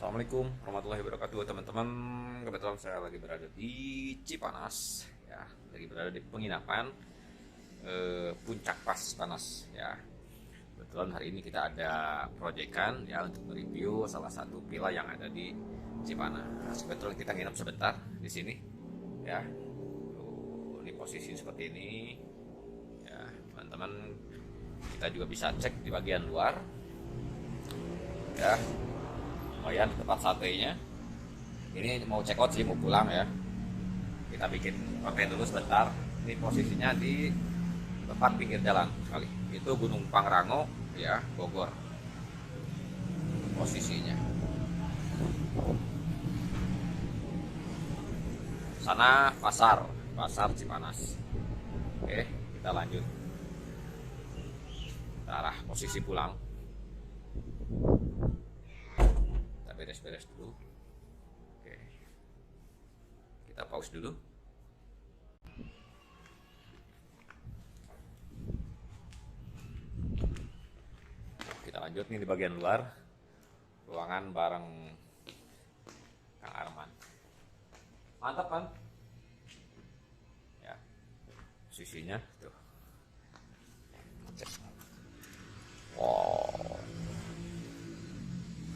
Assalamualaikum warahmatullahi wabarakatuh teman-teman. Kebetulan saya lagi berada di Cipanas ya, lagi berada di penginapan Puncak Pas Panas ya. Kebetulan hari ini kita ada proyekan ya untuk mereview salah satu villa yang ada di Cipanas. Kebetulan kita nginep sebentar di sini ya. Ini posisi seperti ini ya teman-teman. Kita juga bisa cek di bagian luar ya. Lumayan tempat santainya. Ini mau check out sih, mau pulang ya. Kita bikin konten dulu sebentar. Ini posisinya di tempat pinggir jalan sekali. Itu Gunung Pangrango ya, Bogor. Posisinya. Sana pasar Cipanas. Oke, kita lanjut. Kita arah posisi pulang. Beres-beres dulu. Oke. Kita pause dulu. Kita lanjut nih di bagian luar. Ruangan bareng Kang Arman. Mantap kan? Ya. Posisinya tuh. Wow.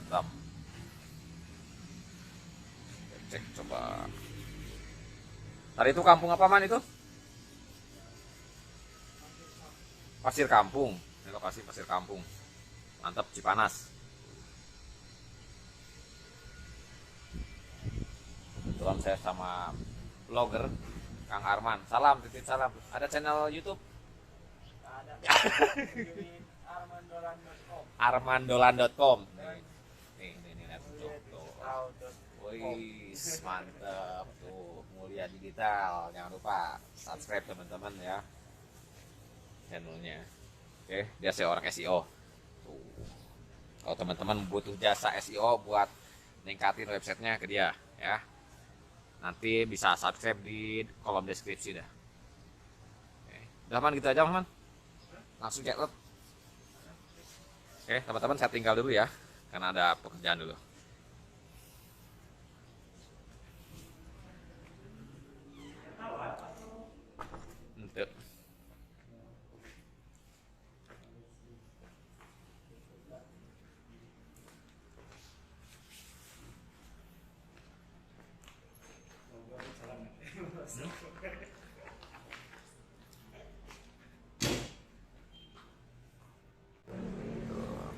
Mantap. Cek coba. Tadi itu kampung apa man itu? Pasir Kampung. Ini lokasi Pasir Kampung. Mantap Cipanas. Kebetulan saya sama vlogger Kang Arman. Salam, titip salam. Ada channel YouTube? Ada. armandolan.com. Nih lihat tuh. Wih, mantap tuh, Mulia Digital. Jangan lupa subscribe teman-teman ya channelnya. Oke, dia seorang SEO. Tuh. Kalau teman-teman butuh jasa SEO buat ningkatin websitenya ke dia ya. Nanti bisa subscribe di kolom deskripsi dah. Oke. Udah man gitu aja man. Langsung cek. Oke, teman-teman saya tinggal dulu ya karena ada pekerjaan dulu. Untuk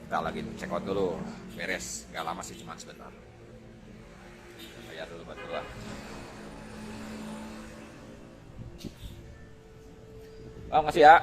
kita lagi check out dulu, beres, nggak lama sih, cuma sebentar. Bayar dulu buat keluar. Oh, ngasih ya.